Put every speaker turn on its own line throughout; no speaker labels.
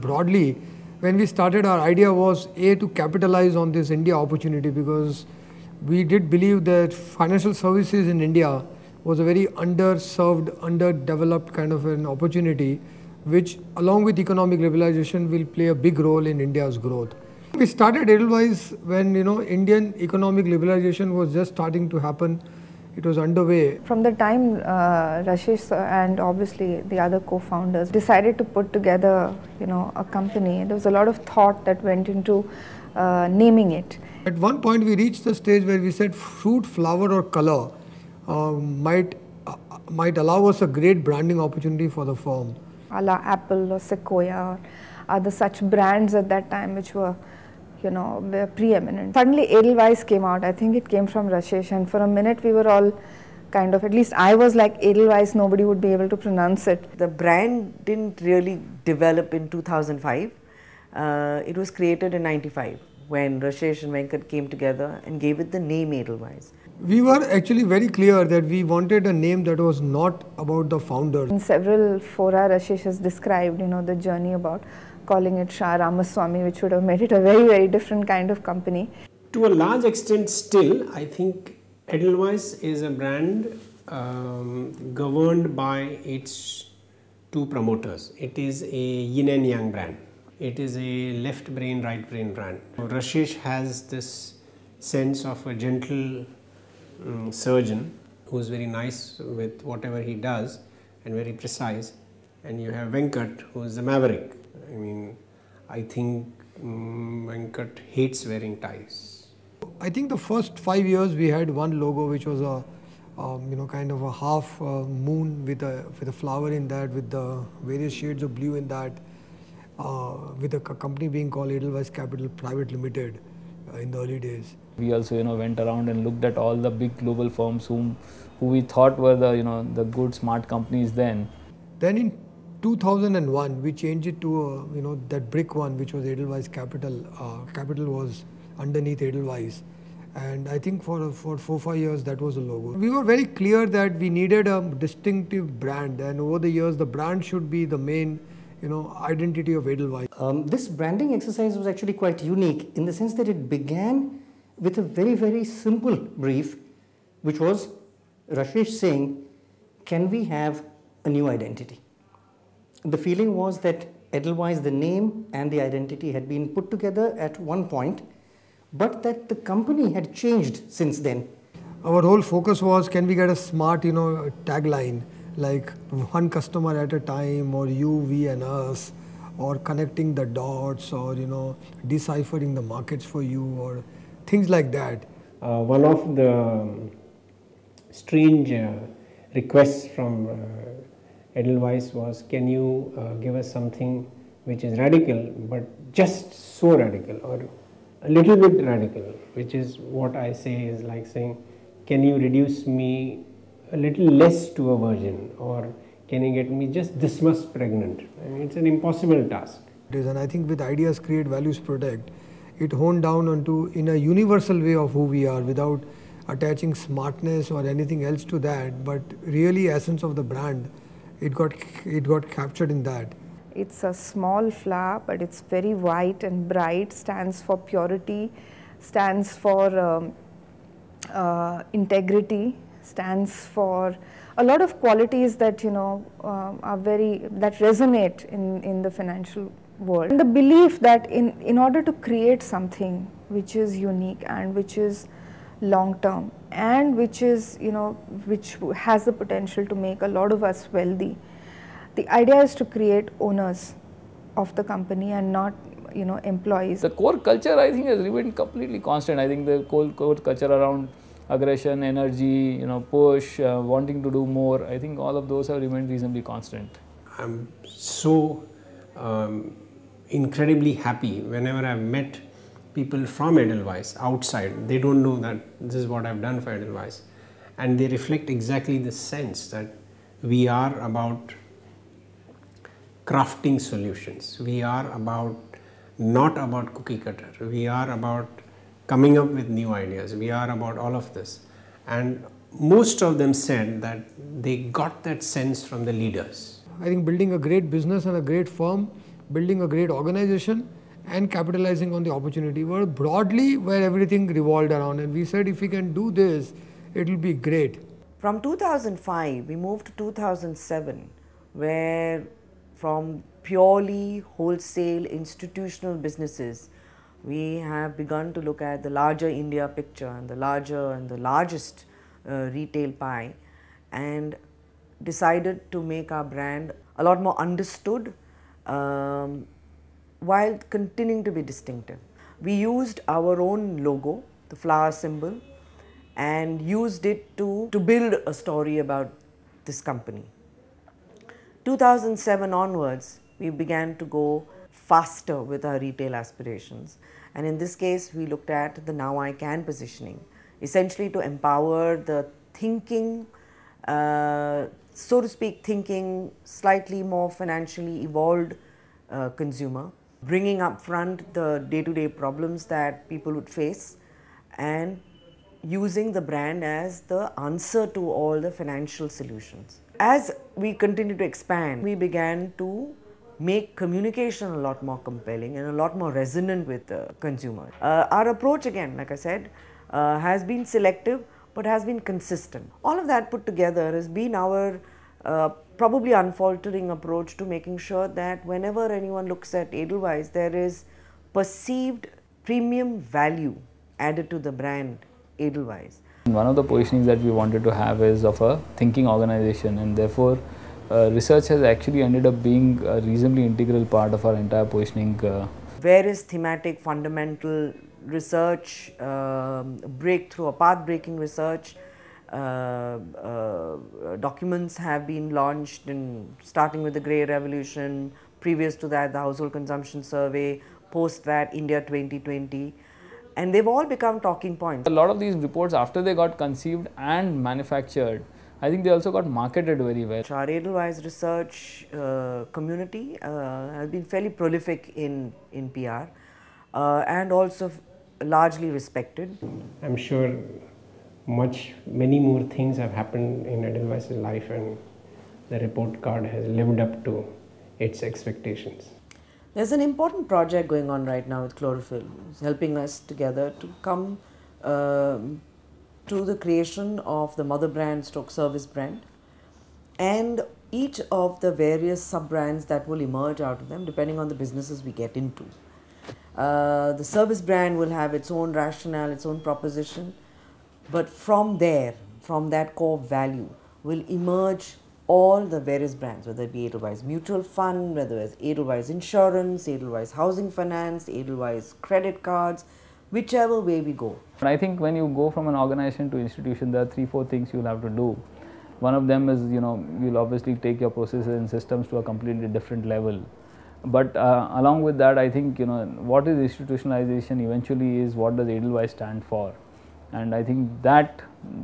broadly, when we started, our idea was to capitalize on this India opportunity, because we did believe that financial services in India was a very underserved, underdeveloped kind of an opportunity, which along with economic liberalization will play a big role in India's growth. We started Edelweiss when Indian economic liberalization was just starting to happen. It was underway.
From the time Rashesh and obviously the other co-founders decided to put together a company, there was a lot of thought that went into naming it.
At one point we reached the stage where we said fruit, flower or color might allow us a great branding opportunity for the firm.
A la Apple or Sequoia or other such brands at that time which were were preeminent. Suddenly Edelweiss came out. I think it came from Rashesh, and for a minute we were all kind of, at least I was like, Edelweiss, nobody would be able to pronounce it.
The brand didn't really develop in 2005. It was created in 95 when Rashesh and Venkat came together and gave it the name Edelweiss.
We were actually very clear that we wanted a name that was not about the founder.
In several fora, Rashesh has described the journey about calling it Shah Ramaswamy, which would have made it a very, very different kind of company.
To a large extent still, I think Edelweiss is a brand governed by its two promoters. It is a yin and yang brand. It is a left brain, right brain brand. Rashesh has this sense of a gentle surgeon who is very nice with whatever he does and very precise. And you have Venkat, who is a maverick. I mean, I think Venkat hates wearing ties.
I think the first 5 years we had one logo, which was a kind of a half moon with a flower in that, with the various shades of blue in that, with the company being called Edelweiss Capital Private Limited in the early days.
We also went around and looked at all the big global firms who we thought were the the good smart companies then.
Then in 2001 we changed it to that brick one, which was Edelweiss Capital. Capital was underneath Edelweiss, and I think for 4-5 years that was the logo. We were very clear that we needed a distinctive brand, and over the years the brand should be the main identity of Edelweiss.
This branding exercise was actually quite unique in the sense that it began with a very, very simple brief, which was Rashesh saying, can we have a new identity? The feeling was that Edelweiss, the name and the identity, had been put together at one point, but that the company had changed since then.
Our whole focus was, can we get a smart tagline, like one customer at a time, or you, we and us, or connecting the dots, or deciphering the markets for you, or things like that.
One of the strange requests from Edelweiss was, can you give us something which is radical, but just so radical, or a little bit radical, which is what I say is like saying, can you reduce me a little less to a virgin, or can you get me just this much pregnant? I mean, it's an impossible task.
And I think with ideas create, values protect, it honed down onto in a universal way of who we are, without attaching smartness or anything else to that, but really essence of the brand. It got captured in that.
It's a small flower, but it's very white and bright, stands for purity, stands for integrity, stands for a lot of qualities that that resonate in the financial world. And the belief that in order to create something which is unique and which is long term and which is which has the potential to make a lot of us wealthy, the idea is to create owners of the company and not employees.
The core culture, I think, has remained completely constant. I think the core culture around aggression, energy, push, wanting to do more, I think all of those have remained reasonably constant.
I'm so incredibly happy whenever I've met people from Edelweiss outside. They don't know that this is what I've done for Edelweiss, and they reflect exactly the sense that we are about crafting solutions. We are not about cookie cutter. We are about coming up with new ideas. We are about all of this. And most of them said that they got that sense from the leaders.
I think building a great business and a great firm building a great organization and capitalizing on the opportunity were broadly where everything revolved around. And we said if we can do this, it will be great.
From 2005, we moved to 2007, where from purely wholesale institutional businesses, we have begun to look at the larger India picture and the largest retail pie, and decided to make our brand a lot more understood while continuing to be distinctive. We used our own logo, the flower symbol, and used it to build a story about this company. 2007 onwards, we began to go faster with our retail aspirations, and in this case we looked at the Now I Can positioning, essentially to empower the thinking, so to speak, thinking slightly more financially evolved consumer, bringing up front the day-to-day problems that people would face and using the brand as the answer to all the financial solutions. As we continued to expand, we began to make communication a lot more compelling and a lot more resonant with the consumer. Our approach, again, like I said, has been selective but has been consistent. All of that put together has been our probably unfaltering approach to making sure that whenever anyone looks at Edelweiss, there is perceived premium value added to the brand Edelweiss.
One of the positionings that we wanted to have is of a thinking organization, and therefore research has actually ended up being a reasonably integral part of our entire positioning.
Various thematic fundamental research, breakthrough or path-breaking research documents have been launched, starting with the Grey Revolution, previous to that the Household Consumption Survey, post that India 2020. And they've all become talking points.
A lot of these reports, after they got conceived and manufactured, I think they also got marketed very well.
Our Edelweiss research community has been fairly prolific in PR and also largely respected.
I'm sure many more things have happened in Edelweiss's life, and the report card has lived up to its expectations.
There's an important project going on right now with Chlorophyll. It's helping us together to come to the creation of the mother brand / service brand, and each of the various sub-brands that will emerge out of them depending on the businesses we get into. The service brand will have its own rationale, its own proposition, but from there, from that core value, will emerge all the various brands, whether it be Edelweiss Mutual Fund, whether it's Edelweiss Insurance, Edelweiss Housing Finance, Edelweiss Credit Cards, whichever way we go.
And I think when you go from an organization to institution, there are 3-4 things you'll have to do. One of them is, you'll obviously take your processes and systems to a completely different level. But along with that, I think, what is institutionalization eventually is what does Edelweiss stand for. And I think that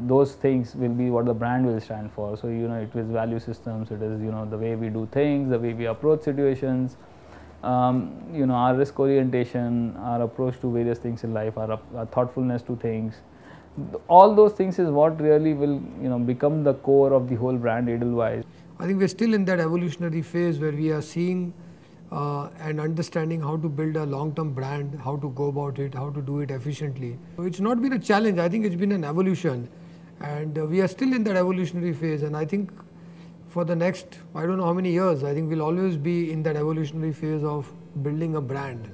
those things will be what the brand will stand for. So, it is value systems, it is, the way we do things, the way we approach situations, our risk orientation, our approach to various things in life, our thoughtfulness to things. All those things is what really will, become the core of the whole brand Edelweiss.
I think we're still in that evolutionary phase where we are seeing and understanding how to build a long-term brand, how to go about it, how to do it efficiently. So it's not been a challenge, I think it's been an evolution, and we are still in that evolutionary phase, and I think for the next, I don't know how many years, I think we'll always be in that evolutionary phase of building a brand.